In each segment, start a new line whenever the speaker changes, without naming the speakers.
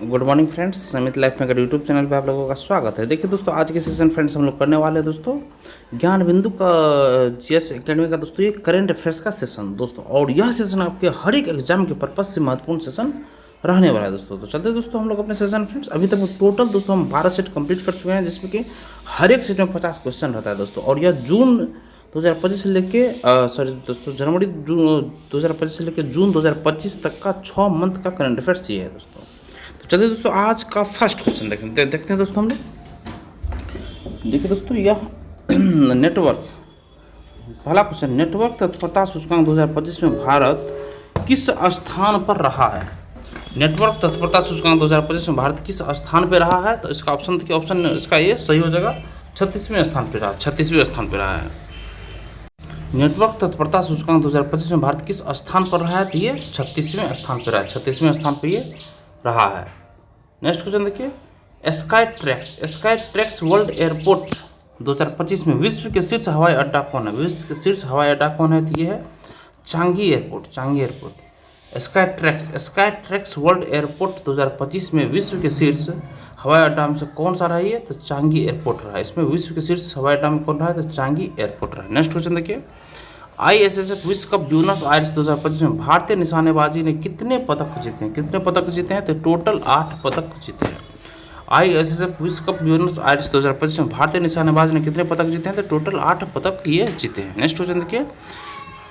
Good morning friends, समित life maker YouTube channel पे आप लोगों का स्वागत है। देखिए दोस्तों, आज के सेशन फ्रेंड्स हम लोग करने वाले हैं दोस्तों ज्ञान बिंदु का जीएस एकेडमी का दोस्तों ये करेंट अफेयर्स का सेशन दोस्तों। और यह सेशन आपके हर एक एग्जाम के पर्पज से महत्वपूर्ण सेशन रहने वाला है दोस्तों। तो चलते दोस्तों हम लोग अपने सेशन फ्रेंड्स। अभी तक टोटल दोस्तों हम 12 सेट कंप्लीट कर चुके हैं, जिसमें कि हर एक सेट में 50 क्वेश्चन रहता है दोस्तों। और यह जून 2025 से लेके जनवरी 2025 से लेकर जून 2025 तक का 6 मंथ का करंट अफेयर्स ये है दोस्तों। तो चलिए दोस्तों, आज का फर्स्ट क्वेश्चन देखते हैं दोस्तों हम लोग। देखिए दोस्तों, यह नेटवर्क पहला क्वेश्चन, नेटवर्क तत्परता सूचकांक 2025 में भारत किस स्थान पर रहा है। नेटवर्क तत्परता सूचकांक 2025 में भारत किस स्थान पर रहा है? तो इसका ऑप्शन इसका ये सही हो जाएगा, 36वें स्थान पर रहा, 36वें स्थान पर रहा है। नेटवर्क तत्परता सूचकांक 2025 में भारत किस स्थान पर रहा है? तो ये 36वें स्थान पर रहा है, 36वें स्थान पर ये रहा है। नेक्स्ट क्वेश्चन देखिए, स्काई ट्रैक्स वर्ल्ड एयरपोर्ट 2025 में विश्व के शीर्ष हवाई अड्डा कौन है? विश्व के शीर्ष हवाई अड्डा कौन है? तो ये है Changi airport. Sky tracks world airport 2025 में विश्व के शीर्ष हवाई अड्डा में से कौन सा रहा है? तो चांगी एयरपोर्ट रहा है। इसमें विश्व के शीर्ष हवाई अड्डा में कौन रहा है? तो चांगी एयरपोर्ट रहा है। नेक्स्ट क्वेश्चन देखिए, ISSF विश्व कप ब्यूनस आयर्स 2025 में भारतीय निशानेबाजी ने कितने पदक जीते हैं? कितने पदक जीते हैं? तो टोटल 8 पदक जीते हैं। ISSF विश्व कप ब्यूनस आयर्स 2025 में भारतीय निशानेबाज ने कितने पदक जीते हैं? तो टोटल 8 पदक ये जीते हैं। नेक्स्ट क्वेश्चन देखिए,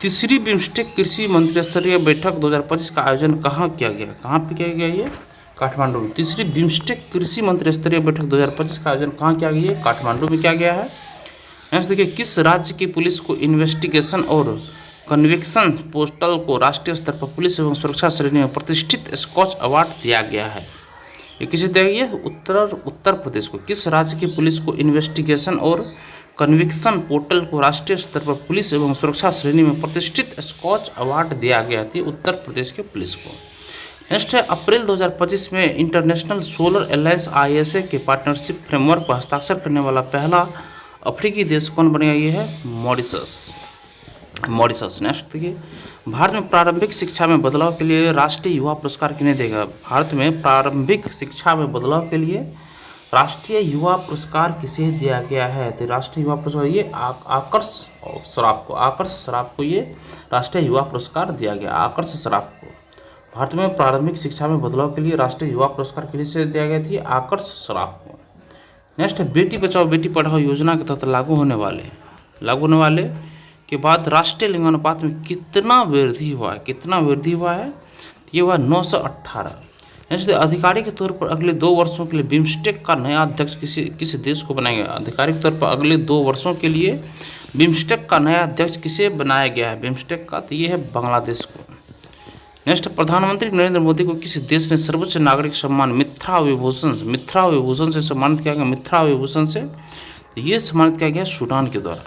तीसरी बिम्स्टेक कृषि मंत्रिस्तरीय बैठक 2025 का आयोजन कहाँ किया गया? कहाँ पे किया गया? ये काठमांडू में। तीसरी बिम्स्टेक कृषि मंत्रिस्तरीय बैठक 2025 का आयोजन कहाँ किया गया? काठमांडू में किया गया है। नेक्स्ट देखिए, किस राज्य की पुलिस को इन्वेस्टिगेशन और कन्विक्शन पोर्टल को राष्ट्रीय स्तर पर पुलिस एवं सुरक्षा श्रेणी में प्रतिष्ठित स्कॉच अवार्ड दिया गया है? ये किसे दिया गया? उत्तर प्रदेश को। किस राज्य की पुलिस को इन्वेस्टिगेशन और कन्विक्शन पोर्टल को राष्ट्रीय स्तर पर पुलिस एवं सुरक्षा श्रेणी में प्रतिष्ठित स्कॉच अवार्ड दिया गया थी? उत्तर प्रदेश के पुलिस को। नेक्स्ट है, अप्रैल 2025 में इंटरनेशनल सोलर अलायंस ISA के पार्टनरशिप फ्रेमवर्क पर हस्ताक्षर करने वाला पहला अफ्रीकी देश कौन बनेगा? ये है मॉरिशस। नेक्स्ट देखिए, भारत में प्रारंभिक शिक्षा में बदलाव के लिए राष्ट्रीय युवा पुरस्कार किन्हें देगा? भारत में प्रारंभिक शिक्षा में बदलाव के लिए राष्ट्रीय युवा पुरस्कार किसे दिया गया है? तो राष्ट्रीय युवा पुरस्कार ये आकर्ष सराफ को ये राष्ट्रीय युवा पुरस्कार दिया गया, आकर्ष सराफ को। भारत में प्रारंभिक शिक्षा में बदलाव के लिए राष्ट्रीय युवा पुरस्कार किसे दिया गया थी? आकर्ष सराफ को। नेक्स्ट है, बेटी बचाओ बेटी पढ़ाओ योजना के तहत लागू होने वाले के बाद राष्ट्रीय लिंगानुपात में कितना वृद्धि हुआ है? तो ये हुआ 918। नेक्स्ट, आधिकारिक के तौर पर अगले 2 वर्षों के लिए बिम्स्टेक का नया अध्यक्ष किस देश को बनाया गया? आधिकारिक तौर पर अगले 2 वर्षों के लिए बिम्स्टेक का नया अध्यक्ष किसे बनाया गया है? बिम्स्टेक का, तो ये है बांग्लादेश को। नेक्स्ट, प्रधानमंत्री नरेंद्र मोदी को किसी देश ने सर्वोच्च नागरिक सम्मान मित्रा विभूषण से सम्मानित किया गया? मित्रा विभूषण से तो ये सम्मानित किया गया सूडान के द्वारा।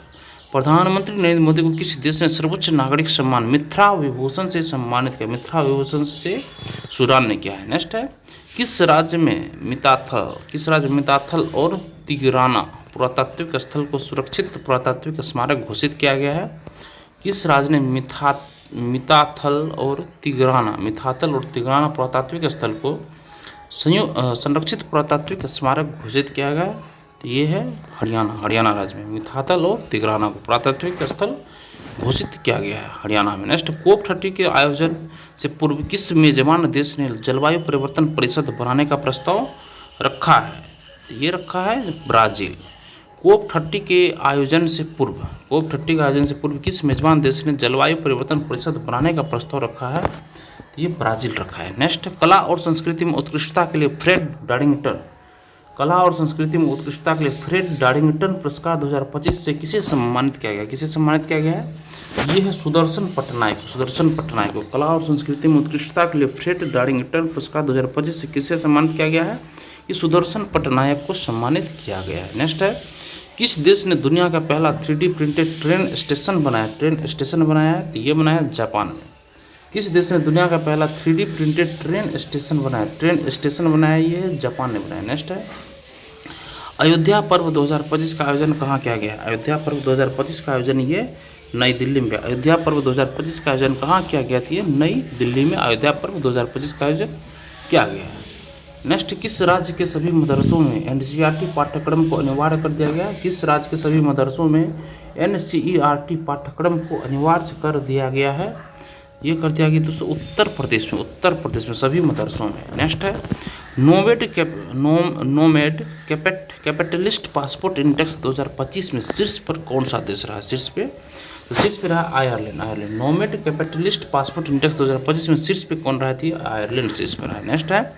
प्रधानमंत्री नरेंद्र मोदी को किसी देश ने सर्वोच्च नागरिक सम्मान मित्रा विभूषण से सम्मानित किया? मित्रा विभूषण से सूडान ने किया है। नेक्स्ट है, किस राज्य में मिताथल और तिगराना पुरातात्विक स्थल को सुरक्षित पुरातात्विक स्मारक घोषित किया गया है? किस राज्य ने मिताथल और तिगराना पुरातात्विक स्थल को संरक्षित पुरातात्विक स्मारक घोषित किया गया? तो ये है हरियाणा राज्य में मिताथल और तिगराना को पुरातात्विक स्थल घोषित किया गया है हरियाणा में। नेक्स्ट, COP30 के आयोजन से पूर्व किस मेजबान देश ने जलवायु परिवर्तन परिषद बनाने का प्रस्ताव रखा है? तो ये रखा है ब्राज़ील। COP30 के आयोजन से पूर्व किस मेजबान देश ने जलवायु परिवर्तन परिषद बनाने का प्रस्ताव रखा है? तो ये ब्राज़ील रखा है। नेक्स्ट, कला और संस्कृति में उत्कृष्टता के लिए फ्रेड डार्लिंगटन पुरस्कार 2025 से किसे सम्मानित किया गया? ये है सुदर्शन पटनायक को। कला और संस्कृति में उत्कृष्टता के लिए फ्रेड डार्लिंगटन पुरस्कार 2025 से किसे सम्मानित किया गया है? ये सुदर्शन पटनायक को सम्मानित किया गया है। नेक्स्ट है, किस देश ने दुनिया का पहला 3D प्रिंटेड ट्रेन स्टेशन बनाया है? तो ये बनाया जापान में। किस देश ने दुनिया का पहला 3D प्रिंटेड ट्रेन स्टेशन बनाया? ये जापान ने बनाया। नेक्स्ट है, अयोध्या पर्व 2025 का आयोजन कहाँ किया गया? अयोध्या पर्व 2025 का आयोजन ये नई दिल्ली में। अयोध्या पर्व 2025 का आयोजन कहाँ किया गया था? नई दिल्ली में अयोध्या पर्व 2025 का आयोजन किया गया है। नेक्स्ट, किस राज्य के सभी मदरसों में एनसीईआरटी पाठ्यक्रम को अनिवार्य कर दिया गया? किस राज्य के सभी मदरसों में एनसीईआरटी पाठ्यक्रम को अनिवार्य कर दिया गया है? ये कर दिया गया दोस्तों उत्तर प्रदेश में सभी मदरसों में। नेक्स्ट है, नोमेड कैपिटलिस्ट पासपोर्ट इंडेक्स 2025 में शीर्ष पर कौन सा देश रहा? शीर्ष पे रहा Ireland. Nomad capitalist passport index 2025 में शीर्ष पे कौन रहा थी? आयरलैंड शीर्ष पे रहा। नेक्स्ट है,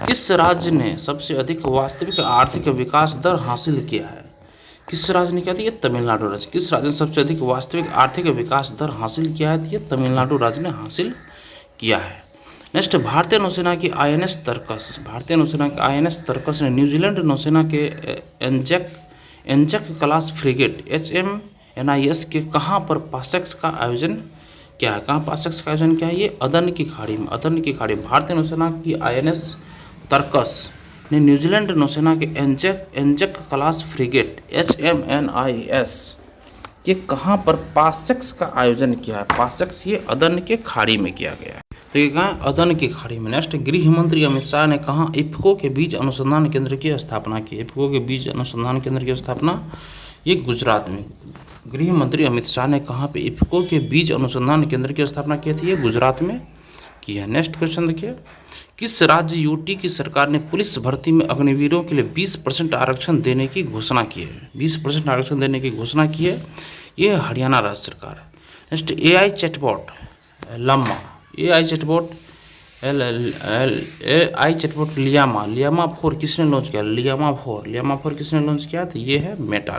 किस राज्य ने सबसे अधिक वास्तविक आर्थिक विकास दर हासिल किया है? किस राज्य ने किया था? ये तमिलनाडु राज्य। किस राज्य ने सबसे अधिक वास्तविक आर्थिक विकास दर हासिल किया है? ये तमिलनाडु राज्य ने हासिल किया है। नेक्स्ट, भारतीय नौसेना की आईएनएस तर्कस ने न्यूजीलैंड नौसेना के एंजक क्लास फ्रिगेट HMNIS के कहाँ पर पासेक्स का आयोजन किया है? कहाँ पासेक्स का आयोजन किया है? ये अदन की खाड़ी में। भारतीय नौसेना की INS तर्कस ने न्यूजीलैंड नौसेना के एंजक क्लास फ्रिगेट HMNIS के कहाँ पर पासेक्स का आयोजन किया है? पासेक्स ये अदन के खाड़ी में किया गया है। तो ये कहाँ? अदन की खाड़ी में। नेक्स्ट, गृह मंत्री अमित शाह ने कहाँ इफ्को के बीज अनुसंधान केंद्र की स्थापना की? इफ्को के बीज अनुसंधान केंद्र की स्थापना ये गुजरात में। गृह मंत्री अमित शाह ने कहाँ पे इफ्को के बीज अनुसंधान केंद्र की स्थापना की थी? ये गुजरात में की है। नेक्स्ट क्वेश्चन देखिए, किस राज्य यूटी की सरकार ने पुलिस भर्ती में अग्निवीरों के लिए 20% आरक्षण देने की घोषणा की है? 20% आरक्षण देने की घोषणा की है, ये हरियाणा राज्य सरकार। नेक्स्ट, AI चैटबॉट लियामा 4 किसने लॉन्च किया? लियामा 4 किसने लॉन्च किया? तो ये है मेटा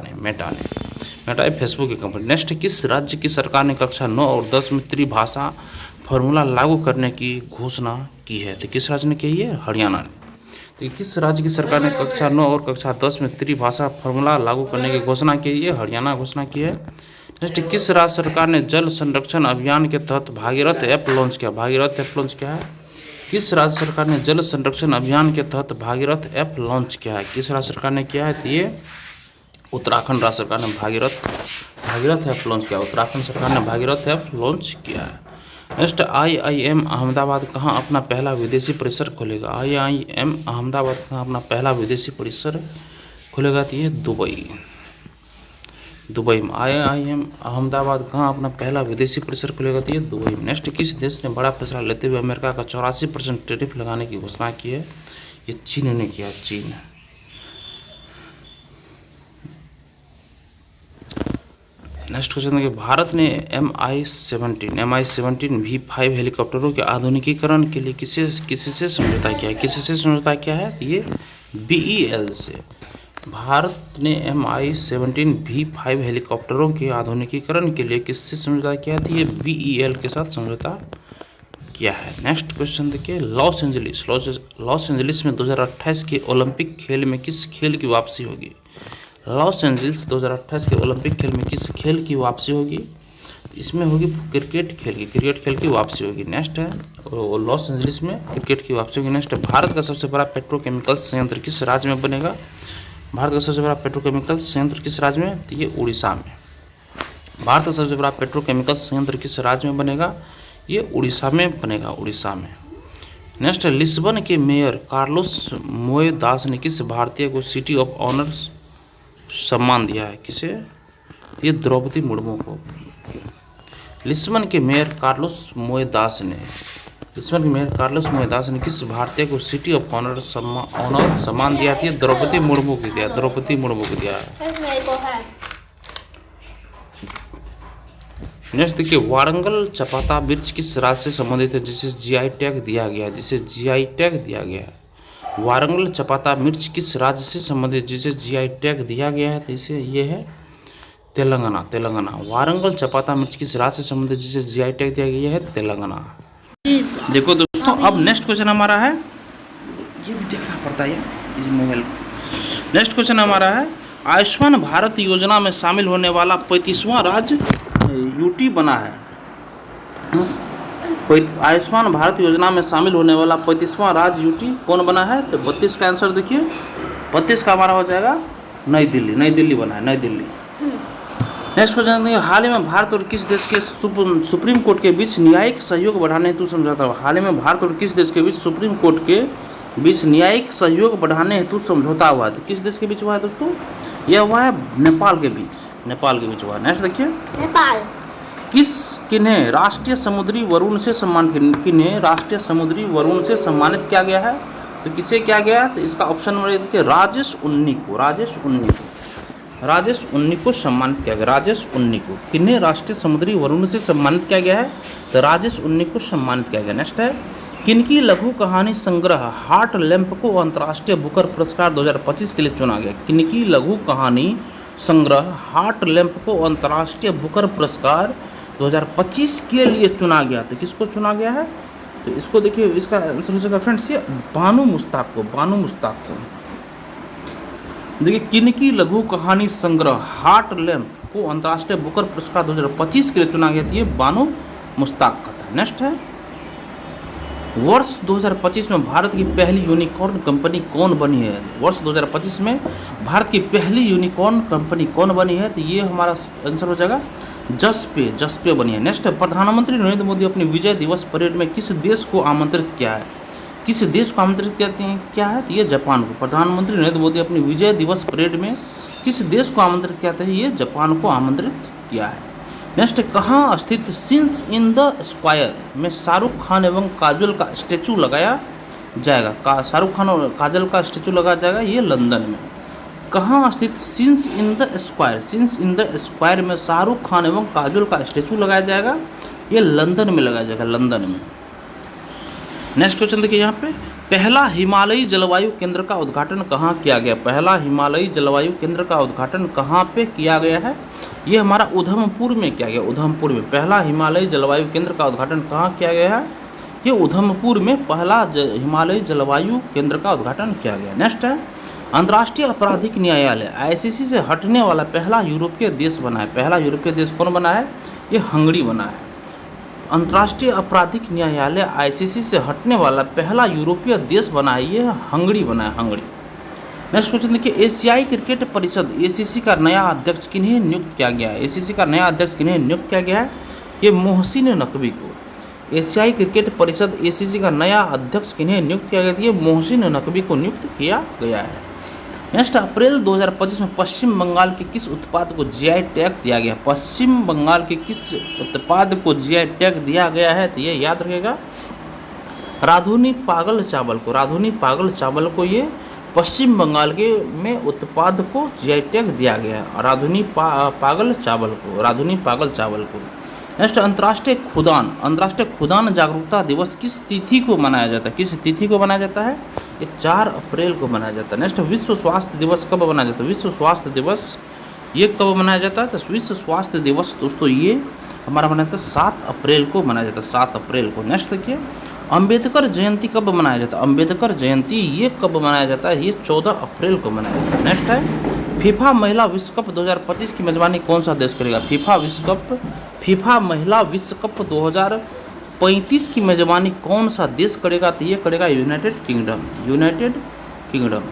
है फेसबुक की कंपनी। नेक्स्ट, किस राज्य की सरकार ने कक्षा 9 और 10 में त्रिभाषा फॉर्मूला लागू करने की घोषणा की है? तो किस राज्य ने की है? हरियाणा ने। तो किस राज्य की सरकार ने कक्षा 9 और कक्षा 10 में त्रिभाषा फॉर्मूला लागू करने की घोषणा की है? हरियाणा घोषणा की है। नेक्स्ट, किस राज्य सरकार ने जल संरक्षण अभियान के तहत भागीरथ ऐप लॉन्च किया? है? किस राज्य सरकार ने जल संरक्षण अभियान के तहत भागीरथ ऐप लॉन्च किया है? किस राज्य सरकार ने किया है? तो ये उत्तराखंड राज्य सरकार ने भागीरथ ऐप लॉन्च किया। उत्तराखंड सरकार ने भागीरथ ऐप लॉन्च किया है। नेक्स्ट, IIM अहमदाबाद कहाँ अपना पहला विदेशी परिसर खोलेगा? IIM अहमदाबाद कहाँ अपना पहला विदेशी परिसर खोलेगा? तो ये दुबई में। IIM अहमदाबाद कहाँ अपना पहला विदेशी परिसर खुलेगा? तो ये दुबई में। नेक्स्ट, किस देश ने बड़ा फैसला लेते हुए अमेरिका का 84% टैरिफ लगाने की घोषणा की है? ये चीन ने किया। चीन। नेक्स्ट क्वेश्चन देखिए, भारत ने MI-17 V5 हेलीकॉप्टरों के आधुनिकीकरण के लिए किससे समझौता किया है? ये BEL से। भारत ने MI-17 V5 हेलीकॉप्टरों के आधुनिकीकरण के लिए किससे समझौता किया है? ये BEL के साथ समझौता किया है। नेक्स्ट क्वेश्चन देखिए, लॉस एंजलिस में 2028 के ओलंपिक खेल में किस खेल की वापसी होगी? लॉस एंजलिस 2028 के ओलंपिक खेल में किस खेल की वापसी होगी? इसमें होगी क्रिकेट खेल की वापसी होगी। नेक्स्ट है, लॉस एंजलिस में क्रिकेट की वापसी होगी। नेक्स्ट, भारत का सबसे बड़ा पेट्रोकेमिकल संयंत्र किस राज्य में बनेगा? भारत का सबसे बड़ा पेट्रोकेमिकल संयंत्र किस राज्य में? तो ये उड़ीसा में। भारत का सबसे बड़ा पेट्रोकेमिकल संयंत्र किस राज्य में बनेगा? ये उड़ीसा में बनेगा, उड़ीसा में। नेक्स्ट, लिस्बन के मेयर कार्लोस मोएदास ने किस भारतीय को सिटी ऑफ ऑनर सम्मान दिया है? किसे? ये द्रौपदी मुर्मू को। लिस्बन के मेयर कार्लोस मोएदास ने किस भारतीय को सिटी ऑफ ऑनर सम्मान दिया था? द्रौपदी मुर्मू को दिया है। नेक्स्ट देखिए, वारंगल चपाता वृक्ष किस राज्य से संबंधित है जिसे GI टैग दिया गया है? वारंगल चपाता वृक्ष किस राज्य से संबंधित जिसे GI टैग दिया गया है? तो इसे ये है तेलंगाना। वारंगल चपाता वृक्ष किस राज्य से संबंधित जिसे GI टैग दिया गया है? तेलंगाना। देखो दोस्तों, अब नेक्स्ट क्वेश्चन हमारा है, ये भी देखना पड़ता है मोबाइल। नेक्स्ट क्वेश्चन हमारा है, आयुष्मान भारत योजना में शामिल होने वाला 35वां राज्य यूटी बना है। आयुष्मान भारत योजना में शामिल होने वाला 35वां राज्य यूटी कौन बना है? तो 32 का आंसर देखिए, 32 का हमारा हो जाएगा नई दिल्ली बना है, नई दिल्ली। नेक्स्ट क्वेश्चन देखिए, हाल ही में भारत और किस देश के सुप्रीम कोर्ट के बीच न्यायिक सहयोग बढ़ाने हेतु समझौता हुआ? हाल ही में भारत और किस देश के बीच सुप्रीम कोर्ट के बीच न्यायिक सहयोग बढ़ाने हेतु समझौता हुआ है। तो किस देश के बीच हुआ है दोस्तों? यह हुआ है नेपाल के बीच, नेपाल के बीच हुआ है। नेक्स्ट देखिए,
नेपाल।
किन्हें राष्ट्रीय समुद्री वरुण से किन्हें राष्ट्रीय समुद्री वरुण से सम्मानित किया गया है? तो किसे किया गया? तो इसका ऑप्शन नंबर देखिए, राजेश उन्नी को, राजेश उन्नी को, राजेश उन्नी को सम्मानित किया गया, राजेश उन्नी को। किन्हें राष्ट्रीय समुद्री वरुण से सम्मानित किया गया है? तो राजेश उन्नी को सम्मानित किया गया। नेक्स्ट है, किनकी लघु कहानी संग्रह हार्ट लैंप को अंतर्राष्ट्रीय बुकर पुरस्कार 2025 के लिए चुना गया? किनकी लघु कहानी संग्रह हार्ट लैंप को अंतर्राष्ट्रीय बुकर पुरस्कार 2025 के लिए चुना गया? तो किसको चुना गया है? तो इसको देखिए, इसका आंसर हो जाएगा फ्रेंड्स ये बानो मुश्ताक को, बानो मुश्ताक को। देखिए, किनकी लघु कहानी संग्रह हार्ट लैंप को अंतर्राष्ट्रीय बुकर पुरस्कार 2025 के लिए चुना गया था? ये बानो मुश्ताक का था। नेक्स्ट है, वर्ष 2025 में भारत की पहली यूनिकॉर्न कंपनी कौन बनी है? वर्ष 2025 में भारत की पहली यूनिकॉर्न कंपनी कौन बनी है? तो ये हमारा आंसर हो जाएगा जसपे बनी है। नेक्स्ट है, प्रधानमंत्री नरेंद्र मोदी अपनी विजय दिवस परेड में किस देश को आमंत्रित किया है? किस देश को आमंत्रित करते हैं क्या है? तो ये जापान को। प्रधानमंत्री नरेंद्र मोदी अपनी विजय दिवस परेड में किस देश को आमंत्रित किया है? ये जापान को आमंत्रित किया है। नेक्स्ट, कहाँ स्थित सीन्स इन द स्क्वायर में शाहरुख खान एवं काजोल का स्टैचू लगाया जाएगा? शाहरुख खान और काजोल का स्टैचू लगाया जाएगा, ये लंदन में। कहाँ स्थित scenes in the square, scenes in the square में शाहरुख खान एवं काजोल का स्टैचू लगाया जाएगा? ये लंदन में लगाया जाएगा, लंदन में। नेक्स्ट क्वेश्चन देखिए यहाँ पे, पहला हिमालयी जलवायु केंद्र का उद्घाटन कहाँ किया गया? पहला हिमालयी जलवायु केंद्र का उद्घाटन कहाँ पे किया गया है? ये हमारा उधमपुर में किया गया, उधमपुर में। पहला हिमालयी जलवायु केंद्र का उद्घाटन कहाँ किया गया है? ये उधमपुर में पहला हिमालयी जलवायु केंद्र का उद्घाटन किया गया। नेक्स्ट है, अंतर्राष्ट्रीय आपराधिक न्यायालय ICC से हटने वाला पहला यूरोपीय देश बना है? पहला यूरोपीय देश कौन बना है? ये हंगरी बना है। अंतर्राष्ट्रीय आपराधिक न्यायालय ICC से हटने वाला पहला यूरोपीय देश बना है, ये हंगरी बना है, हंगरी। नेक्स्ट क्वेश्चन देखिए, एशियाई क्रिकेट परिषद ACC का नया अध्यक्ष किन्हें नियुक्त किया गया है? ACC का नया अध्यक्ष किन्हें नियुक्त किया गया है? ये मोहसिन नकवी को। एशियाई क्रिकेट परिषद ACC का नया अध्यक्ष किन्हें नियुक्त किया गया था? ये मोहसिन नकवी को नियुक्त किया गया है। नेक्स्ट, अप्रैल 2025 में पश्चिम बंगाल के किस उत्पाद को GI टैग दिया गया? पश्चिम बंगाल के किस उत्पाद को GI टैग दिया गया है? तो ये याद रखिएगा, राधुनी पागल चावल को, राधुनी पागल चावल को ये पश्चिम बंगाल के में उत्पाद को GI टैग दिया गया है, राधुनी पागल चावल को, राधुनी पागल चावल को। नेक्स्ट, अंतर्राष्ट्रीय खुदान जागरूकता दिवस किस तिथि को मनाया जाता है? किस तिथि को मनाया जाता है? ये 4 अप्रैल को मनाया जाता है। नेक्स्ट, विश्व स्वास्थ्य दिवस कब मनाया जाता है? विश्व स्वास्थ्य दिवस ये कब मनाया जाता है? तो विश्व स्वास्थ्य दिवस दोस्तों ये हमारा मनाया जाता है 7 अप्रैल को मनाया जाता है, 7 अप्रैल को। नेक्स्ट देखिए, अंबेडकर जयंती कब मनाया जाता है? अंबेडकर जयंती ये कब मनाया जाता है? ये 14 अप्रैल को मनाया जाता है। नेक्स्ट है, फीफा महिला विश्व कप 2025 की मेजबानी कौन सा देश करेगा? फीफा महिला विश्व कप 2035 की मेजबानी कौन सा देश करेगा? तो ये करेगा United kingdom, United kingdom.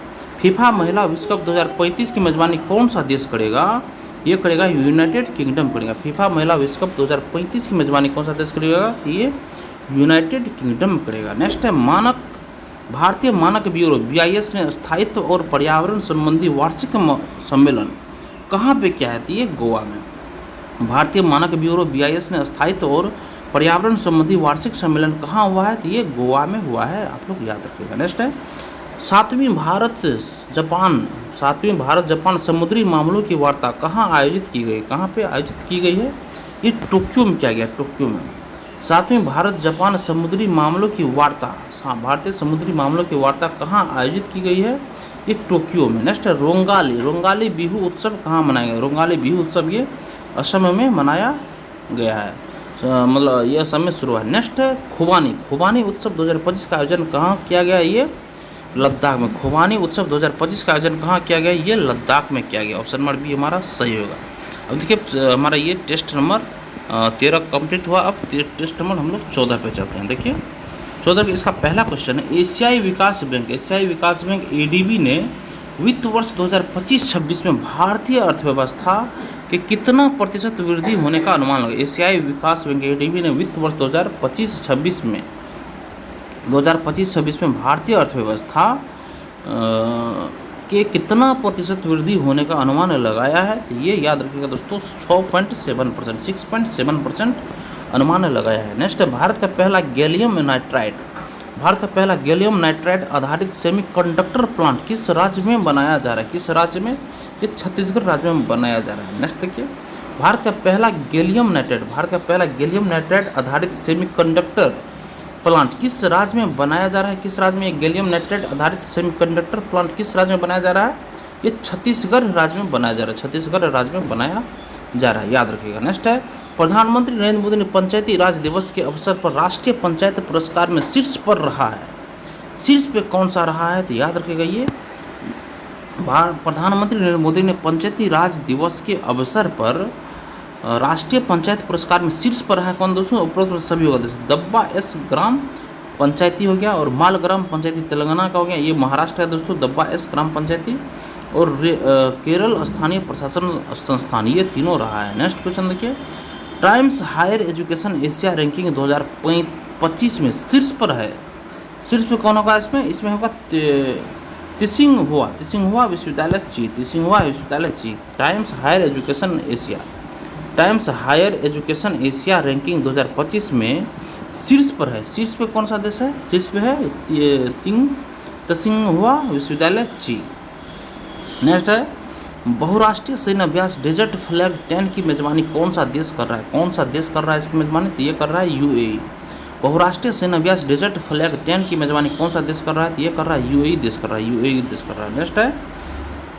FIFA महिला विश्व कप 2035 की मेजबानी कौन सा देश करेगा? ये करेगा यूनाइटेड किंगडम करेगा। फीफा महिला विश्व कप 2035 की मेजबानी कौन सा देश करेगा? तो ये यूनाइटेड किंगडम करेगा। नेक्स्ट है, भारतीय मानक ब्यूरो BIS ने स्थायित्व और पर्यावरण संबंधी वार्षिक सम्मेलन कहाँ पे किया है? तो ये गोवा में। भारतीय मानक ब्यूरो BIS ने स्थायित्व और पर्यावरण संबंधी वार्षिक सम्मेलन कहाँ हुआ है? तो ये गोवा में हुआ है, आप लोग याद रखिएगा। नेक्स्ट है, 7वीं भारत जापान समुद्री मामलों की वार्ता कहाँ आयोजित की गई? कहाँ पे आयोजित की गई है? ये टोक्यो में किया गया, टोक्यो में। 7वीं भारत जापान समुद्री मामलों की वार्ता, भारतीय समुद्री मामलों की वार्ता कहाँ आयोजित की गई है? ये टोक्यो में। नेक्स्ट है, रोंगाली बिहू उत्सव कहाँ मनाया गया? रोंगाली बिहू उत्सव ये असम में मनाया गया है, मतलब ये असम में शुरू है। नेक्स्ट है, खुबानी उत्सव 2025 का आयोजन कहाँ किया गया? ये लद्दाख में। खुबानी उत्सव 2025 का आयोजन कहाँ किया गया? ये लद्दाख में किया गया। ऑप्शन नंबर बी हमारा सही होगा। अब देखिए, हमारा ये टेस्ट नंबर 13 कंप्लीट हुआ। अब टेस्ट नंबर हम लोग 14 पे चलते हैं। देखिए 14 पे इसका पहला क्वेश्चन है, एशियाई विकास बैंक ADB ने वित्त वर्ष 2025-26 में भारतीय अर्थव्यवस्था के कितना प्रतिशत वृद्धि होने का अनुमान लगा? एशियाई विकास बैंक ADB ने वित्त वर्ष 2025-26 में 2025-26 में भारतीय अर्थव्यवस्था के कितना प्रतिशत वृद्धि होने का अनुमान लगाया है? ये याद रखिएगा दोस्तों, 6.7%, 6.7% अनुमान लगाया है। नेक्स्ट है भारत का पहला गैलियम नाइट्राइड आधारित सेमीकंडक्टर प्लांट किस राज्य में बनाया जा रहा है? किस राज्य में? ये छत्तीसगढ़ राज्य में बनाया जा रहा है। नेक्स्ट देखिए, भारत का पहला गैलियम नाइट्राइड आधारित सेमीकंडक्टर प्लांट किस राज्य में बनाया जा रहा है? किस राज्य में गैलियम नाइट्राइड आधारित सेमीकंडक्टर प्लांट किस राज्य में बनाया जा रहा है? ये छत्तीसगढ़ राज्य में बनाया जा रहा है। छत्तीसगढ़ राज्य में बनाया जा रहा है, याद रखिएगा। नेक्स्ट है, प्रधानमंत्री नरेंद्र मोदी ने पंचायती राज दिवस के अवसर पर राष्ट्रीय पंचायत पुरस्कार में शीर्ष पर रहा है। शीर्ष पे कौन सा रहा है? तो याद रखिएगा, ये प्रधानमंत्री नरेंद्र मोदी ने पंचायती राज दिवस के अवसर पर राष्ट्रीय पंचायत पुरस्कार में शीर्ष पर रहा है। कौन दोस्तों? उपरोक्त सभी होगा। दब्बा एस ग्राम पंचायती हो गया, और माल ग्राम पंचायती तेलंगाना का हो गया, ये महाराष्ट्र है दोस्तों, दब्बा एस ग्राम पंचायती, और केरल स्थानीय प्रशासन संस्थान, ये तीनों रहा है। नेक्स्ट क्वेश्चन देखिए, Times Higher Education Asia ranking 2025 में शीर्ष पर है। शीर्ष पे कौन होगा इसमें? इसमें होगा तिसिंगहुआ विश्वविद्यालय ची। Times Higher Education Asia ranking 2025 में शीर्ष पर है। शीर्ष पे कौन सा देश है? शीर्ष पे है तिसिंगहुआ विश्वविद्यालय ची। नेक्स्ट है, बहुराष्ट्रीय सैन्य अभ्यास डेजर्ट फ्लैग 10 की मेजबानी कौन सा देश कर रहा है? कौन सा देश कर रहा है इसकी मेजबानी? तो ये कर रहा है यूएई। बहुराष्ट्रीय सैन्य अभ्यास डेजर्ट फ्लैग 10 की मेजबानी कौन सा देश कर रहा है? तो ये कर रहा है यूएई देश कर रहा है। नेक्स्ट है,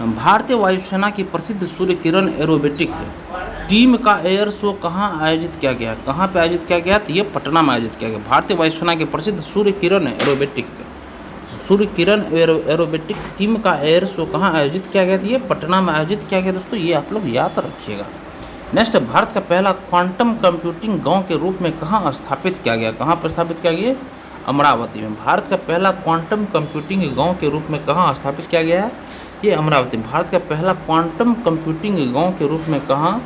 भारतीय वायुसेना की प्रसिद्ध सूर्य किरण एरोबेटिक टीम का एयर शो कहाँ आयोजित किया गया? कहाँ पे आयोजित किया गया? तो ये पटना में आयोजित किया गया। भारतीय वायुसेना की प्रसिद्ध सूर्य किरण एरोबेटिक टीम का एयर शो कहाँ आयोजित किया गया? तो ये पटना में आयोजित किया गया दोस्तों, ये आप लोग याद रखिएगा। नेक्स्ट, भारत का पहला क्वांटम कंप्यूटिंग गांव के रूप में कहाँ स्थापित किया गया? कहाँ पर स्थापित किया गया? अमरावती में। भारत का पहला क्वांटम कंप्यूटिंग गांव के रूप में कहाँ स्थापित किया गया है? ये अमरावती। भारत का पहला क्वांटम कंप्यूटिंग गांव के रूप में कहाँ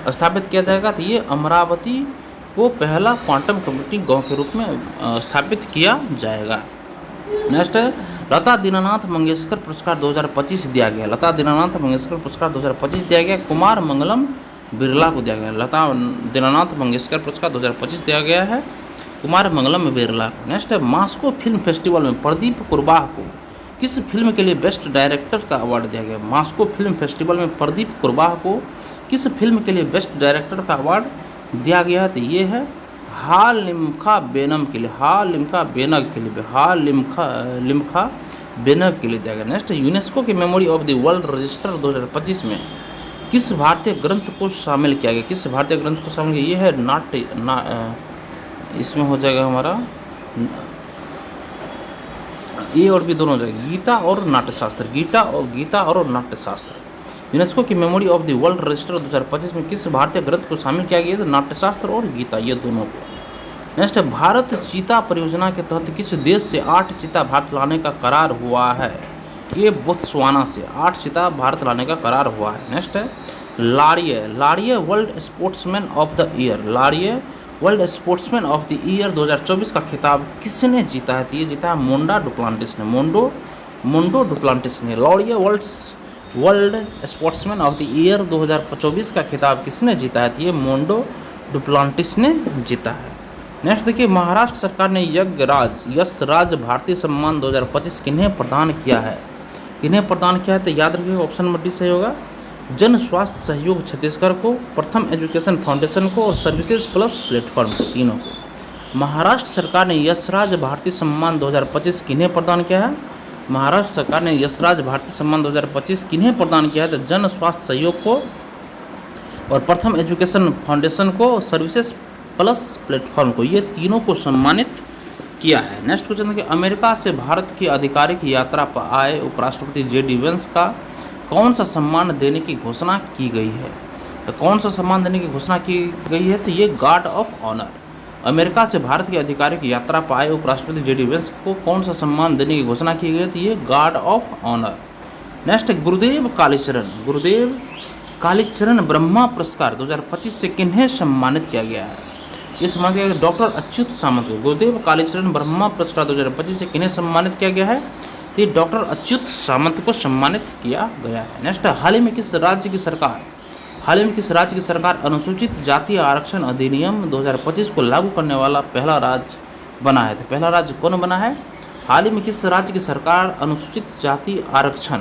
स्थापित किया जाएगा? तो ये अमरावती को पहला क्वांटम कंप्यूटिंग गांव के रूप में स्थापित किया जाएगा। नेक्स्ट है, लता दीनानाथ मंगेशकर पुरस्कार 2025 दिया गया। लता दीनानाथ मंगेशकर पुरस्कार 2025 दिया गया, कुमार मंगलम बिरला को दिया गया। लता दीनानाथ मंगेशकर पुरस्कार 2025 दिया गया है कुमार मंगलम बिरला को। नेक्स्ट है, मास्को फिल्म फेस्टिवल में प्रदीप कुरबाह को किस फिल्म के लिए बेस्ट डायरेक्टर का अवार्ड दिया गया? मास्को फिल्म फेस्टिवल में प्रदीप कुरबाह को किस फिल्म के लिए बेस्ट डायरेक्टर का अवार्ड दिया गया? तो ये है हाल लिम्खा बेनग के लिए दिया गया। नेक्स्ट, यूनेस्को की memory of the world register 2025 में किस भारतीय ग्रंथ को शामिल किया गया? किस भारतीय ग्रंथ को शामिल किया? ये है इसमें हो जाएगा हमारा ये और भी दोनों हो जाएगा, गीता और नाट्यशास्त्र। यूनेस्को की memory of the world register 2025 में किस भारतीय ग्रंथ को शामिल किया गया? तो नाट्यशास्त्र और गीता, ये दोनों को। नेक्स्ट है, भारत चीता परियोजना के तहत किस देश से 8 चीता भारत लाने का करार हुआ है? ये बोत्सवाना से 8 चीता भारत लाने का करार हुआ है। नेक्स्ट है, Laureus world sportsman of the year 2024 का खिताब किसने जीता है? तो ये जीता है मोंडो डुप्लांटिस ने। Laureus world sportsman of the year 2024 का खिताब किसने जीता है? तो ये मोंडो डुप्लांटिस ने जीता है। नेक्स्ट देखिए, महाराष्ट्र सरकार ने यश राज भारतीय सम्मान 2025 किन्हें प्रदान किया है? तो याद रखिएगा, ऑप्शन नंबर डी सही होगा। जन स्वास्थ्य सहयोग छत्तीसगढ़ को, प्रथम एजुकेशन फाउंडेशन को और सर्विसेज प्लस प्लेटफॉर्म को, तीनों को। महाराष्ट्र सरकार ने यशराज भारतीय सम्मान 2025 किन्हें प्रदान किया है? महाराष्ट्र सरकार ने यशराज भारतीय सम्मान 2025 किन्हें प्रदान किया है? तो जन स्वास्थ्य सहयोग को और प्रथम एजुकेशन फाउंडेशन को, सर्विसेज प्लस प्लेटफॉर्म को, ये तीनों को सम्मानित किया है। नेक्स्ट क्वेश्चन देखिए, अमेरिका से भारत की आधिकारिक यात्रा पर आए उपराष्ट्रपति जेडी वेंस का कौन सा सम्मान देने की घोषणा की गई है? तो कौन सा सम्मान देने की घोषणा की गई है? तो ये गार्ड ऑफ ऑनर। अमेरिका से भारत की आधिकारिक यात्रा पर आए उपराष्ट्रपति जेडी वेंस को कौन सा सम्मान देने की घोषणा की गई है? तो ये गार्ड ऑफ ऑनर। नेक्स्ट, गुरुदेव कालीचरण ब्रह्मा पुरस्कार 2025 से किन्हें सम्मानित किया गया है? ये सम्मान किया गया डॉक्टर अच्युत सामंत को। गुरुदेव कालीचरण ब्रह्मा पुरस्कार 2025 से किन्हें सम्मानित किया गया है? तो ये डॉक्टर अच्युत सामंत को सम्मानित किया गया है। नेक्स्ट, हाल ही में किस राज्य की सरकार अनुसूचित जाति आरक्षण अधिनियम 2025 को लागू करने वाला पहला राज्य बना है? तो पहला राज्य कौन बना है? हाल ही में किस राज्य की सरकार अनुसूचित जाति आरक्षण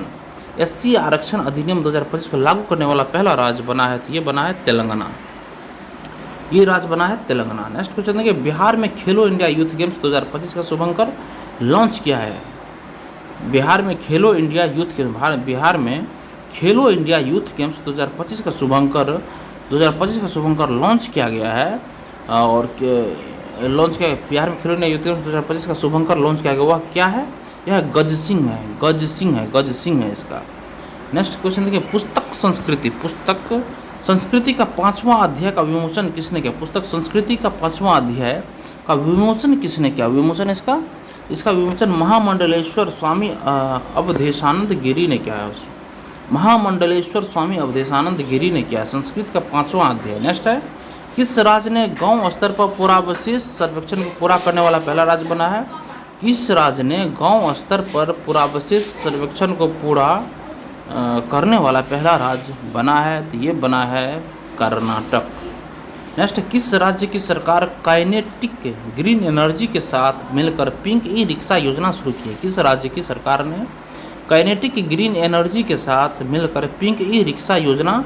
SC आरक्षण अधिनियम 2025 को लागू करने वाला पहला राज्य बना है? तो ये बना है तेलंगाना। ये राज्य बना है तेलंगाना। नेक्स्ट क्वेश्चन देखिए, बिहार में खेलो इंडिया यूथ गेम्स 2025 का शुभंकर लॉन्च किया है। बिहार में खेलो इंडिया यूथ गेम्स 2025 का शुभंकर लॉन्च किया गया है। और लॉन्च किया बिहार में खेलो इंडिया यूथ गेम्स 2025 का शुभंकर लॉन्च किया गया, वह क्या है? यह गज सिंह है इसका। नेक्स्ट क्वेश्चन देखिए, पुस्तक संस्कृति का 5वां अध्याय का विमोचन किसने किया? पुस्तक संस्कृति का 5वां अध्याय का विमोचन किसने किया? विमोचन इसका विमोचन महामंडलेश्वर स्वामी अवधेशानंद गिरी ने किया है। महामंडलेश्वर स्वामी अवधेशानंद गिरी ने किया संस्कृत का 5वां अध्याय। नेक्स्ट है, किस राज्य ने गांव स्तर पर पुरावशेष सर्वेक्षण को पूरा करने वाला पहला राज्य बना है? किस राज्य ने गांव स्तर पर पुरावशेष सर्वेक्षण को पूरा करने वाला पहला राज्य बना है? तो ये बना है कर्नाटक। नेक्स्ट, किस राज्य की सरकार काइनेटिक ग्रीन एनर्जी के साथ मिलकर पिंक ई रिक्शा योजना शुरू की है? किस राज्य की सरकार ने काइनेटिक ग्रीन एनर्जी के साथ मिलकर पिंक ई रिक्शा योजना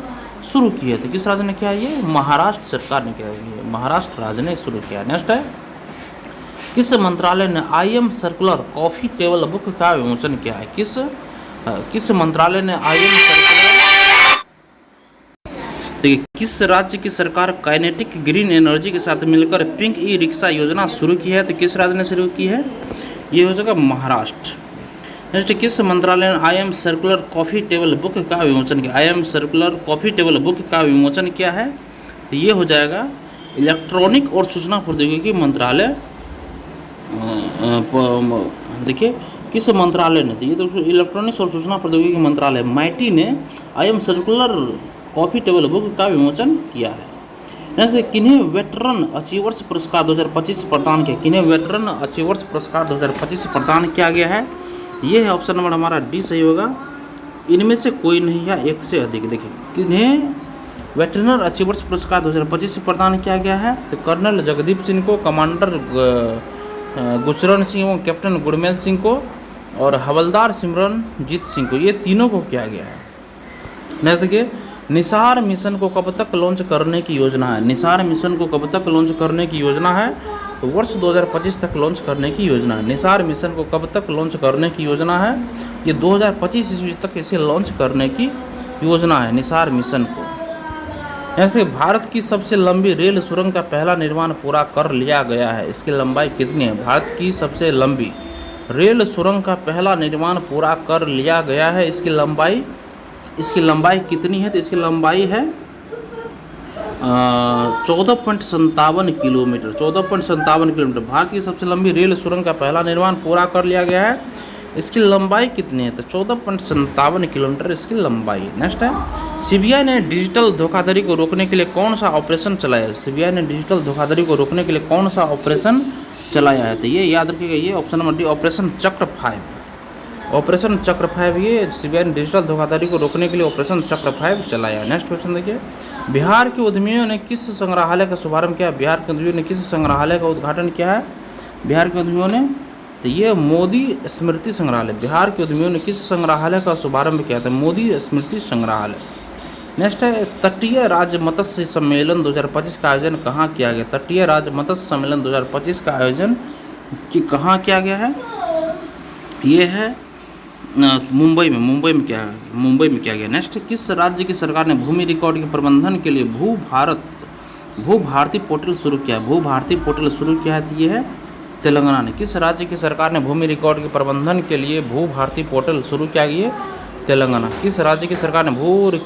शुरू की है? तो किस राज्य ने किया? ये महाराष्ट्र सरकार ने किया है, महाराष्ट्र राज्य ने शुरू किया। नेक्स्ट है, किस मंत्रालय ने IM circular coffee table book का विमोचन किया है? किस मंत्रालय ने IM सर्कुलर, देखिए किस राज्य की सरकार काइनेटिक ग्रीन एनर्जी के साथ मिलकर पिंक ई रिक्शा योजना शुरू की है? तो किस राज्य ने शुरू की है? ये हो जाएगा महाराष्ट्र। नेक्स्ट, किस मंत्रालय ने IM circular coffee table book का विमोचन किया? IM circular coffee table book का विमोचन किया है? तो ये हो जाएगा इलेक्ट्रॉनिक और सूचना प्रौद्योगिकी मंत्रालय। देखिए किस मंत्रालय ने? तो ये तो इलेक्ट्रॉनिक्स और सूचना प्रौद्योगिकी मंत्रालय MIT ने IM circular coffee table book का विमोचन किया है। नेक्स्ट, किन्हें वेटरन अचीवर्स पुरस्कार 2025 प्रदान किया? किन्हें वेटरन अचीवर्स पुरस्कार 2025 प्रदान किया गया है? ये है ऑप्शन नंबर हमारा डी सही होगा। इनमें से कोई नहीं या एक से अधिक। देखिए किन्हें वेटरनर अचीवर्स पुरस्कार 2025 प्रदान किया गया है? तो कर्नल जगदीप सिंह को, कमांडर गुचरण सिंह को, कैप्टन गुरमेल सिंह को और हवलदार सिमरनजीत सिंह को, ये तीनों को किया गया है। नेक्स्ट देखिए, निसार मिशन को कब तक लॉन्च करने की योजना है? निसार मिशन को कब तक लॉन्च करने की योजना है? तो वर्ष 2025 तक लॉन्च करने की योजना है। निसार मिशन को कब तक लॉन्च करने की योजना है? ये 2025 ईस्वी तक इसे लॉन्च करने की योजना है, निसार मिशन को। जैसे भारत की सबसे लंबी रेल सुरंग का पहला निर्माण पूरा कर लिया गया है। इसकी लंबाई कितनी है? भारत की सबसे लंबी रेल सुरंग का पहला निर्माण पूरा कर लिया गया है। इसकी लंबाई कितनी है? तो इसकी लंबाई है 14.57 किलोमीटर। 14.57 किलोमीटर भारत की सबसे लंबी रेल सुरंग का पहला निर्माण पूरा कर लिया गया है। इसकी लंबाई कितनी है? तो 14.57 किलोमीटर इसकी लंबाई। नेक्स्ट है, CBI ने डिजिटल धोखाधड़ी को रोकने के लिए कौन सा ऑपरेशन चलाया? CBI ने डिजिटल धोखाधड़ी को रोकने के लिए कौन सा ऑपरेशन चलाया है? तो ये याद रखिएगा, ये ऑप्शन नंबर डी ऑपरेशन चक्र 5। ऑपरेशन चक्र 5 ये CBI ने डिजिटल धोखाधड़ी को रोकने के लिए ऑपरेशन चक्र 5 चलाया है। नेक्स्ट क्वेश्चन देखिए, बिहार के उद्यमियों ने किस संग्रहालय का शुभारंभ किया? बिहार के उद्यमियों ने किस संग्रहालय का उद्घाटन किया है? बिहार के उद्यमियों ने, तो ये मोदी स्मृति संग्रहालय। बिहार के उद्यमियों ने किस संग्रहालय का शुभारंभ किया था? मोदी स्मृति संग्रहालय। नेक्स्ट है, तटीय राज्य मत्स्य सम्मेलन 2025 का आयोजन कहाँ किया गया? तटीय राज्य मत्स्य सम्मेलन 2025 का आयोजन कहाँ किया गया है? ये है मुंबई में किया गया। नेक्स्ट, किस राज्य की सरकार ने भूमि रिकॉर्ड के प्रबंधन के लिए भू भारती पोर्टल शुरू किया? भू भारती पोर्टल शुरू किया है, तो ये है तेलंगाना ने। किस राज्य की सरकार ने भूमि रिकॉर्ड के प्रबंधन के लिए भू भारती पोर्टल शुरू किया? ये तेलंगाना। किस राज्य की सरकार ने भूमि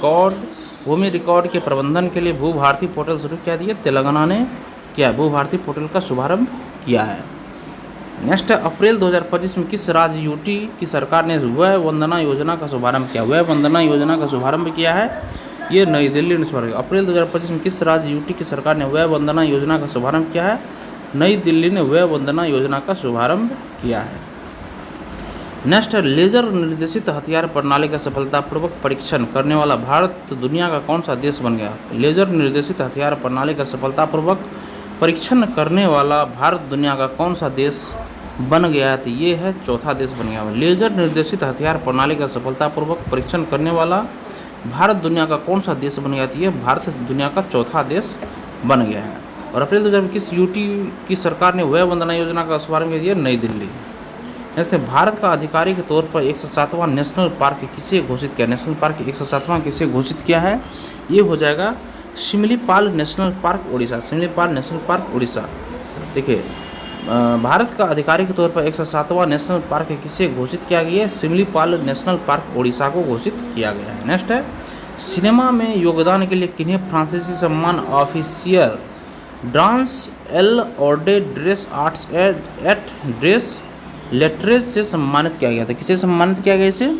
रिकॉर्ड के प्रबंधन के लिए भू भारती पोर्टल शुरू किया? ये तेलंगाना ने किया, भू भारती पोर्टल का शुभारंभ किया है। नेक्स्ट, अप्रैल 2025 में किस राज्य यूटी की सरकार ने वय वंदना योजना का शुभारंभ किया? वय वंदना योजना का शुभारंभ किया है, ये नई दिल्ली में शुभारंभ। अप्रैल 2025 में किस राज्य यूटी की सरकार ने वय वंदना योजना का शुभारंभ किया है? नई दिल्ली ने वय वंदना योजना का शुभारंभ किया है। नेक्स्ट है, लेजर निर्देशित हथियार प्रणाली का सफलतापूर्वक परीक्षण करने वाला भारत दुनिया का कौन सा देश बन गया? लेजर निर्देशित हथियार प्रणाली का सफलतापूर्वक परीक्षण करने वाला भारत दुनिया का कौन सा देश बन गया है? तो ये है चौथा देश बन गया। लेजर निर्देशित हथियार प्रणाली का सफलतापूर्वक परीक्षण करने वाला भारत दुनिया का कौन सा देश बन गया? तो ये भारत दुनिया का चौथा देश बन गया है। और अप्रैल 2021 यूटी की सरकार ने वय वंदना योजना का शुभारंभ किया, नई दिल्ली। जैसे भारत का आधिकारिक तौर पर 107वां नेशनल पार्क किसे घोषित किया? नेशनल पार्क 107वां किसे घोषित किया है? ये हो जाएगा Similipal national park Orissa. Similipal national park Orissa. देखिए, भारत का आधिकारिक तौर पर 107वां नेशनल पार्क किसे घोषित किया गया है? शिमलीपाल नेशनल पार्क उड़ीसा को घोषित किया गया है। नेक्स्ट है, सिनेमा में योगदान के लिए किन्हें फ्रांसीसी सम्मान official dance L ऑर्डे dress arts eight dress लेटरेज से सम्मानित किया गया था? किसे सम्मानित किया गया इसे?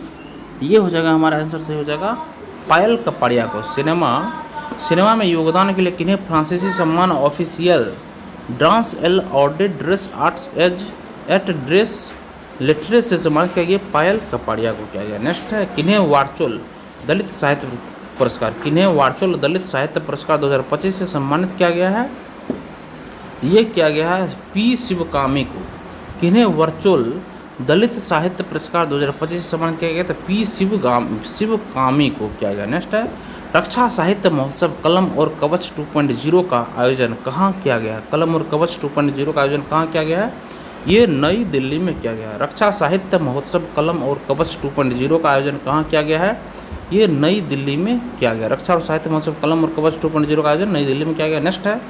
ये हो जाएगा हमारा आंसर सही हो जाएगा पायल कपाड़िया को। सिनेमा में योगदान के लिए किन्हें फ्रांसीसी सम्मान official dance L ऑर्डे dress arts eight dress लिटरेज से सम्मानित किया गया? पायल कपाड़िया को किया गया। नेक्स्ट है, किन्हें वारचोल दलित साहित्य पुरस्कार, किन्हें वारचोल दलित साहित्य पुरस्कार 2025 से सम्मानित किया गया है? ये किया गया है पी शिवकामी को। किन्हें वर्चुअल दलित साहित्य पुरस्कार 2025 से सम्मानित किया गया? तो पी शिवकामी को किया गया। नेक्स्ट है, रक्षा साहित्य महोत्सव कलम और कवच 2.0 का आयोजन कहाँ किया गया? कलम और कवच 2.0 का आयोजन कहाँ किया गया है? ये नई दिल्ली में किया गया है। रक्षा साहित्य महोत्सव कलम और कवच 2.0 का आयोजन कहाँ किया गया है? ये नई दिल्ली में किया गया। रक्षा और साहित्य महोत्सव कलम और कवच 2.0 का आयोजन नई दिल्ली में किया गया। नेक्स्ट है,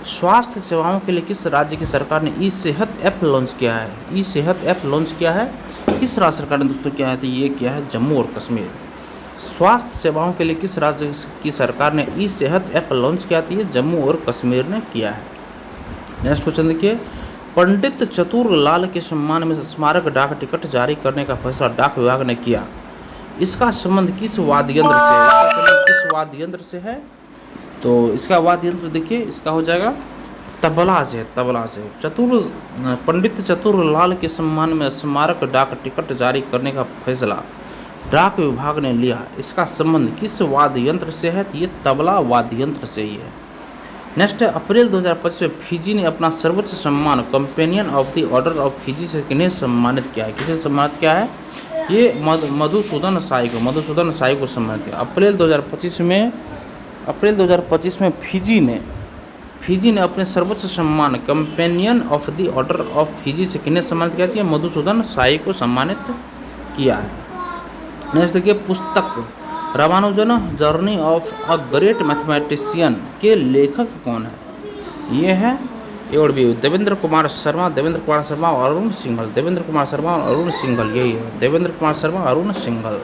स्वास्थ्य सेवाओं के लिए किस राज्य की सरकार ने ई सेहत ऐप लॉन्च किया है? ई सेहत ऐप लॉन्च किया है किस राज्य सरकार ने दोस्तों किया है? तो ये किया है जम्मू और कश्मीर। स्वास्थ्य सेवाओं के लिए किस राज्य की सरकार ने ई सेहत ऐप लॉन्च किया था? ये जम्मू और कश्मीर ने किया है। नेक्स्ट क्वेश्चन देखिए, पंडित चतुरलाल के सम्मान में स्मारक डाक टिकट जारी करने का फैसला डाक विभाग ने किया। इसका संबंध किस वाद्य यंत्र से है? इसका संबंध किस वाद्य यंत्र से है? तो इसका वाद्य यंत्र देखिए, इसका हो जाएगा तबला से। तबला से पंडित चतुरलाल के सम्मान में स्मारक डाक टिकट जारी करने का फैसला डाक विभाग ने लिया। इसका संबंध किस वाद्य यंत्र से है? तो ये तबला वाद्य यंत्र से ही है। नेक्स्ट है, अप्रैल 2025 में फिजी ने अपना सर्वोच्च सम्मान companion of the order of Fiji से किन्हें सम्मानित किया है? किसे सम्मानित किया है? ये मधुसूदन साई को सम्मानित किया। अप्रैल 2025 में फिजी ने अपने सर्वोच्च सम्मान companion of the order of Fiji से किन्हें सम्मानित किया था? मधुसूदन साई को सम्मानित किया है। नेक्स्ट देखिए, पुस्तक Ramanujan journey of a great mathematician के लेखक कौन है? ये है ए और बी, देवेंद्र कुमार शर्मा और अरुण सिंघल। यही है, देवेंद्र कुमार शर्मा, अरुण सिंघल।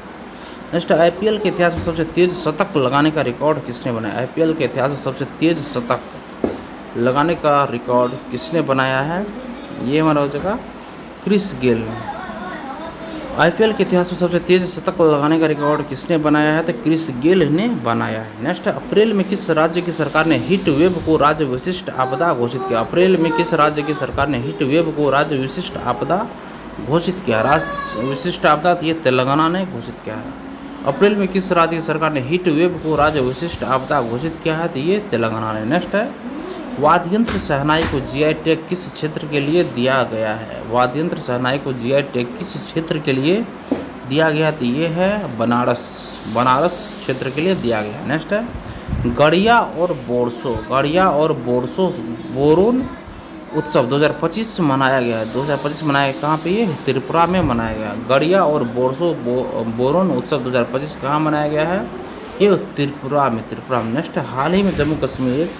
नेक्स्ट, आईपीएल के इतिहास में सबसे तेज शतक लगाने का रिकॉर्ड किसने बनाया? आईपीएल के इतिहास में सबसे तेज शतक लगाने का रिकॉर्ड किसने बनाया है? ये हमारा हो जाएगा क्रिस गेल ने। आईपीएल के इतिहास में सबसे तेज शतक लगाने का रिकॉर्ड किसने बनाया है? तो क्रिस गेल ने बनाया है। नेक्स्ट, अप्रैल में किस राज्य की सरकार ने हीट वेव को राज्य विशिष्ट आपदा घोषित किया? अप्रैल में किस राज्य की सरकार ने हीट वेव को राज्य विशिष्ट आपदा घोषित किया? राज्य विशिष्ट आपदा ये तेलंगाना ने घोषित किया है। अप्रैल में किस राज्य की सरकार ने हीट वेव को राज्य विशिष्ट आपदा घोषित किया है? तो ये तेलंगाना ने। नेक्स्ट है, वाद्य यंत्र शहनाई को जीआई टैग किस क्षेत्र के लिए दिया गया है? वाद्य यंत्र शहनाई को जीआई टैग किस क्षेत्र के लिए दिया गया? तो ये है बनारस क्षेत्र के लिए दिया गया। नेक्स्ट है, गड़िया और बोरसो बोरोन उत्सव 2025 मनाया गया है। 2025 मनाया गया कहाँ पे? ये त्रिपुरा में मनाया गया। गड़िया और बोरोन उत्सव 2025 कहाँ मनाया गया है? ये त्रिपुरा में। नेक्स्ट, हाल ही में जम्मू कश्मीर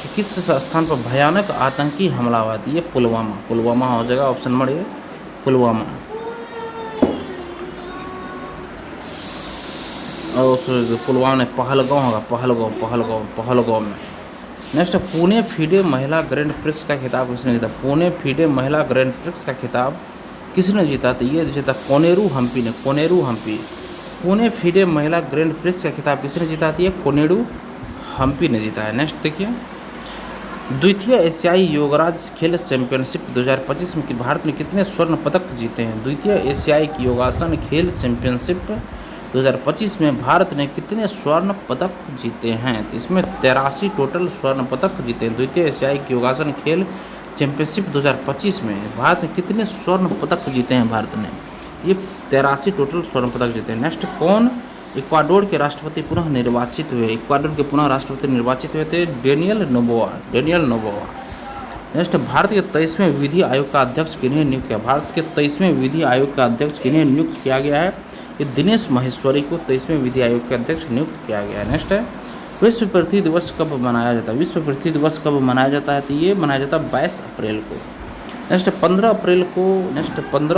किस स्थान पर भयानक आतंकी हमला हुआ था? ये पुलवामा हो जाएगा ऑप्शन नंबर ए, पुलवामा। और पुलवामा में पहलगांव होगा, पहलगांव में। नेक्स्ट, पुणे फीडे महिला ग्रैंड प्रिक्स का खिताब किसने जीता? पुणे फीडे महिला ग्रैंड प्रिक्स का खिताब किसने जीता? तो ये जीता कोनेरू हम्पी ने। पुणे फिडे महिला ग्रैंड प्रिक्स का खिताब किसने जीता है? कोनेरू हम्पी ने जीता है। नेक्स्ट देखिए, द्वितीय एशियाई योगराज खेल चैंपियनशिप 2025 में भारत ने कितने स्वर्ण पदक जीते हैं? द्वितीय एशियाई योगासन खेल चैंपियनशिप 2025 में भारत ने कितने स्वर्ण पदक जीते हैं? तो इसमें 83 टोटल स्वर्ण पदक जीते हैं। द्वितीय एशियाई योगासन खेल चैंपियनशिप 2025 में भारत ने कितने स्वर्ण पदक जीते हैं? भारत ने ये 83 टोटल स्वर्ण पदक जीते हैं। नेक्स्ट, कौन इक्वाडोर के राष्ट्रपति पुनः निर्वाचित हुए? इक्वाडोर के पुनः राष्ट्रपति निर्वाचित हुए थे डेनियल नोबोआ। नेक्स्ट, भारत के 23वें विधि आयोग का अध्यक्ष किन्हें नियुक्त किया? भारत के 23वें विधि आयोग का अध्यक्ष किन्हें नियुक्त किया गया है? ये दिनेश माहेश्वरी को 23वें विधि आयोग के अध्यक्ष नियुक्त किया गया है। नेक्स्ट है, विश्व पृथ्वी दिवस कब मनाया जाता है? विश्व पृथ्वी दिवस कब मनाया जाता है? तो ये मनाया जाता है 22 अप्रैल को। नेक्स्ट 15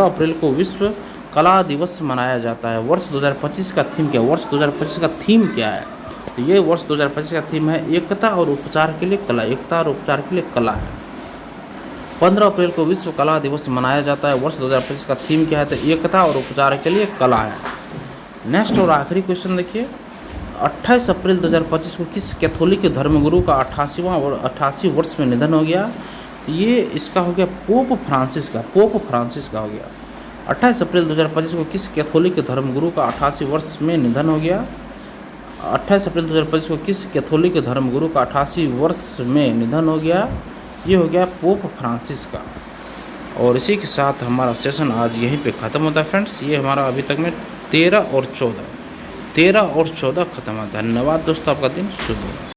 अप्रैल को विश्व कला दिवस मनाया जाता है। वर्ष 2025 का थीम क्या है? वर्ष 2025 का थीम क्या है? तो ये वर्ष 2025 का थीम है एकता और उपचार के लिए कला। एकता और उपचार के लिए कला है। 15 अप्रैल को विश्व कला दिवस मनाया जाता है। वर्ष 2025 का थीम क्या है? तो एकता और उपचार के लिए कला है। नेक्स्ट और आखिरी क्वेश्चन देखिए, 28 अप्रैल 2025 को किस कैथोलिक धर्मगुरु का 88 वर्ष में निधन हो गया? तो ये इसका हो गया पोप फ्रांसिस का हो गया। 28 अप्रैल 2025 को किस कैथोलिक धर्मगुरु का 88 वर्ष में निधन हो गया? 28 अप्रैल 2025 को किस कैथोलिक धर्मगुरु का 88 वर्ष में निधन हो गया? ये हो गया पोप फ्रांसिस का। और इसी के साथ हमारा सेशन आज यहीं पे ख़त्म होता है फ्रेंड्स। ये हमारा अभी तक में 13 और 14 खत्म हुआ। धन्यवाद दोस्तों, आपका दिन शुभ हो।